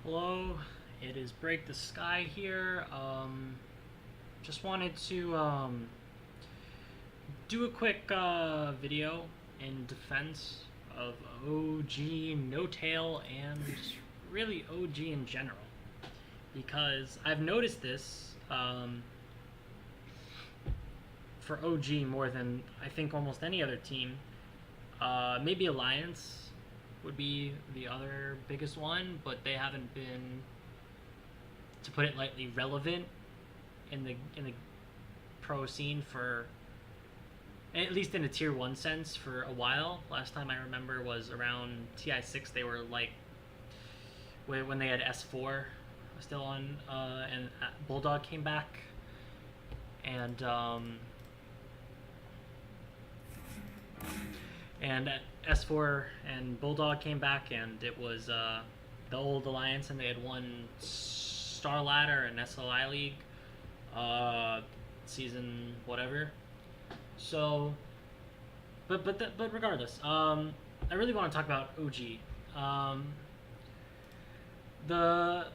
Hello, it is Break the Sky here. Just wanted to do a quick video in defense of OG.n0tail and really OG in general, because I've noticed this for OG more than I think almost any other team. Maybe Alliance would be the other biggest one, but they haven't been, to put it lightly, relevant in the pro scene for, at least in a tier 1 sense, for a while. Last time I remember was around TI6. They were like when they had S4 still on, and Bulldog came back, and S4 and Bulldog came back, and it was the old Alliance, and they had won Star Ladder and SLI League season whatever. So, but regardless, I really want to talk about OG. The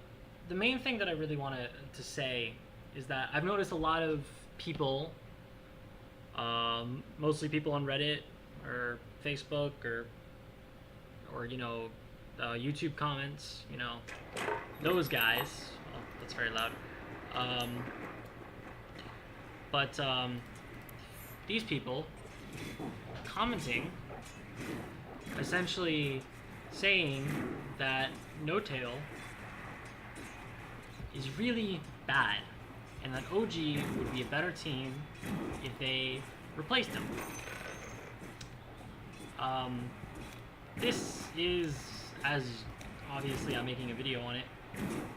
main thing that I really want to say is that I've noticed a lot of people, mostly people on Reddit or Facebook or YouTube comments, those guys. Oh, that's very loud. But these people commenting, essentially saying that n0tail is really bad and that OG would be a better team if they replaced him. This is, as obviously I'm making a video on it,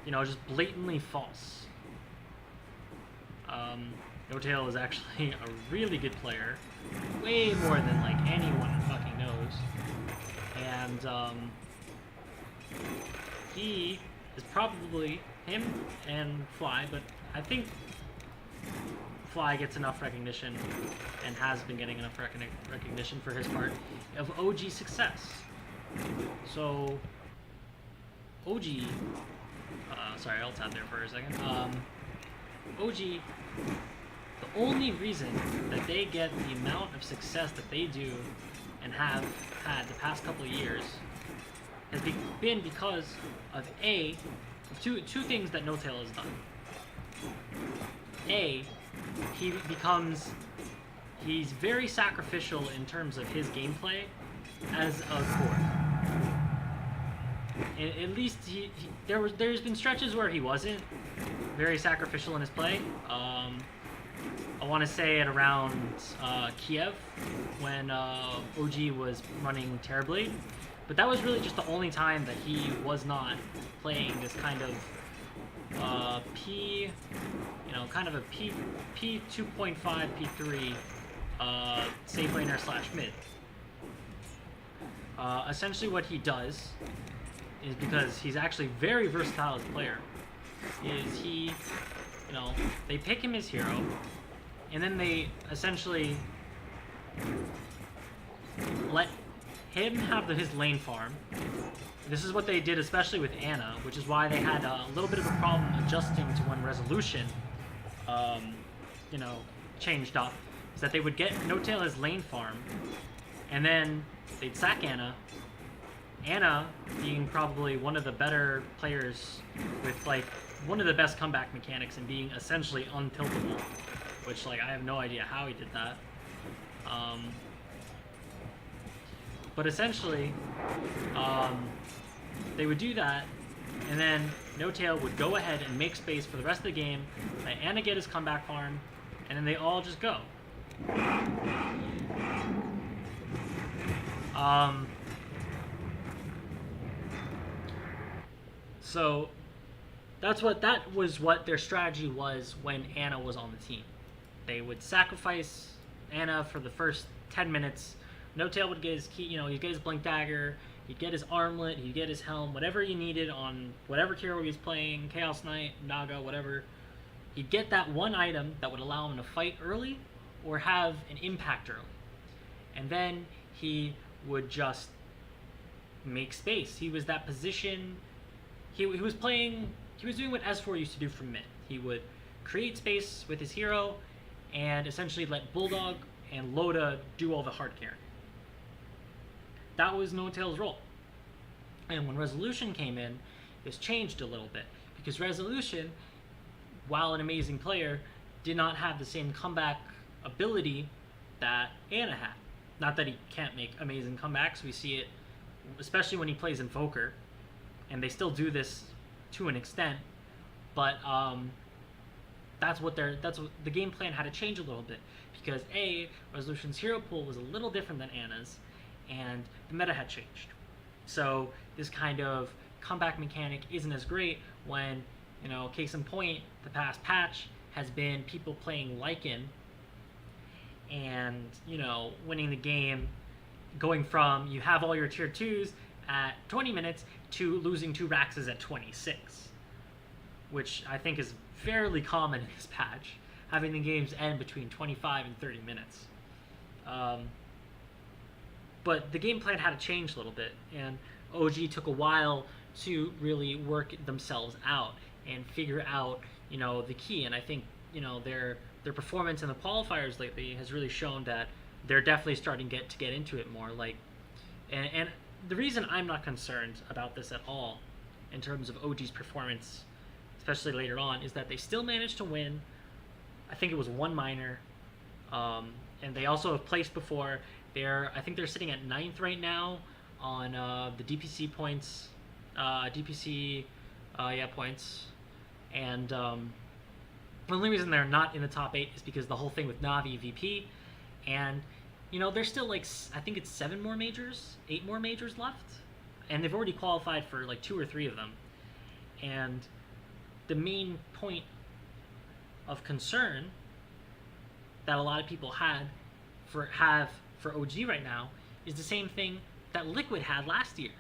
just blatantly false. n0tail is actually a really good player, way more than like anyone fucking knows, and he is probably, him and Fly, but I think Fly gets enough recognition and has been getting enough recognition for his part of OG success. So OG, sorry, I'll tap there for a second. OG, the only reason that they get the amount of success that they do and have had the past couple of years has been because of two things that n0tail has done. He's very sacrificial in terms of his gameplay as a core. At least there's been stretches where he wasn't very sacrificial in his play. I want to say at around Kiev, when OG was running terribly, but that was really just the only time that he was not playing this kind of kind of a P 2.5 P3 safe laner / mid. Essentially, what he does is, because he's actually very versatile as a player, is he, they pick him as hero, and then they essentially let him have his lane farm. This is what they did, especially with Ana, which is why they had a little bit of a problem adjusting to when Resolution, changed up. Is that they would get n0tail his lane farm, and then they'd sack Ana. Ana being probably one of the better players with like one of the best comeback mechanics and being essentially untiltable, which I have no idea how he did that. But essentially, they would do that, and then n0tail would go ahead and make space for the rest of the game, let Ana get his comeback farm, and then they all just go. So that was what their strategy was when Ana was on the team. They would sacrifice Ana for the first 10 minutes. n0tail would get his key, he'd get his Blink Dagger, he'd get his armlet, he'd get his helm, whatever he needed on whatever hero he was playing, Chaos Knight, Naga, whatever. He'd get that one item that would allow him to fight early or have an impact early. And then he would just make space. He was that position he was playing. He was doing what S4 used to do from mid. He would create space with his hero, and essentially let Bulldog and Loda do all the hard carrying. That was OG.n0tail's role. And when Resolution came in, this changed a little bit because Resolution, while an amazing player, did not have the same comeback ability that Ana had. Not that he can't make amazing comebacks. We see it, especially when he plays Invoker, and they still do this to an extent. But that's what the game plan had to change a little bit because Resolution's hero pool was a little different than Ana's, and the meta had changed. So this kind of comeback mechanic isn't as great when, case in point, the past patch has been people playing Lycan and, winning the game, going from you have all your tier 2s at 20 minutes to losing 2 Raxes at 26, which I think is fairly common in this patch, having the games end between 25 and 30 minutes. But the game plan had to change a little bit, and OG took a while to really work themselves out and figure out, the key. And I think, their performance in the qualifiers lately has really shown that they're definitely starting to get into it more. And the reason I'm not concerned about this at all, in terms of OG's performance, especially later on, is that they still managed to win. I think it was 1 minor, and they also have placed before. I think they're sitting at 9th right now on the DPC points, points, and the only reason they're not in the top 8 is because the whole thing with Navi VP, and there's still I think it's 7 more majors, 8 more majors left, and they've already qualified for 2 or 3 of them, and the main point of concern that a lot of people have for OG right now is the same thing that Liquid had last year.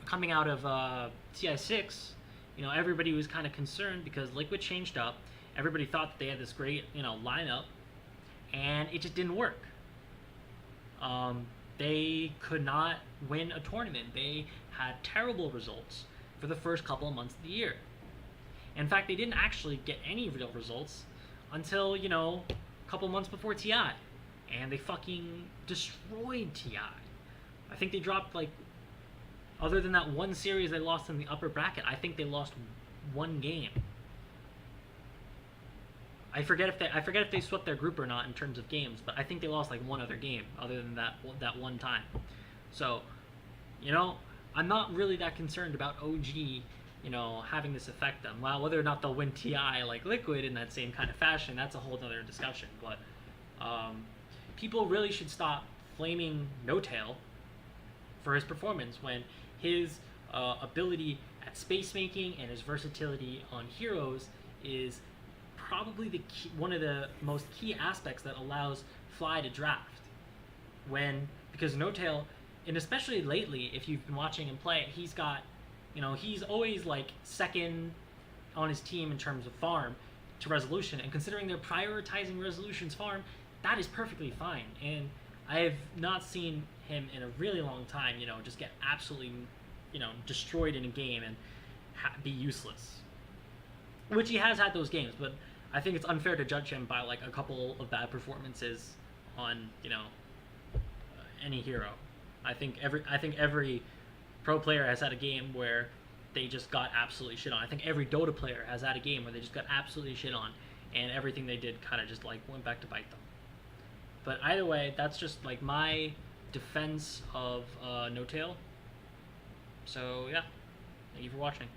Coming out of TI6, everybody was kind of concerned because Liquid changed up. Everybody thought that they had this great, lineup, and it just didn't work. They could not win a tournament. They had terrible results for the first couple of months of the year. In fact, they didn't actually get any real results until, a couple months before TI. And they fucking destroyed TI. I think they dropped, other than that one series they lost in the upper bracket, I think they lost 1 game. I forget if they swept their group or not in terms of games, but I think they lost 1 other game other than that one time. So, I'm not really that concerned about OG, having this affect them. Well, whether or not they'll win TI like Liquid in that same kind of fashion, that's a whole other discussion. But people really should stop flaming OG.n0tail for his performance when his ability at space making and his versatility on heroes is probably one of the most key aspects that allows Fly to draft. Because OG.n0tail, and especially lately, if you've been watching him play, he's got, he's always second on his team in terms of farm to Resolution, and considering they're prioritizing Resolution's farm, that is perfectly fine. And I have not seen him in a really long time, just get absolutely, destroyed in a game and be useless. Which he has had those games, but I think it's unfair to judge him by a couple of bad performances on, any hero. I think every pro player has had a game where they just got absolutely shit on. I think every Dota player has had a game where they just got absolutely shit on, and everything they did kind of just went back to bite them. But either way, that's just my defense of OG.n0tail. So yeah, thank you for watching.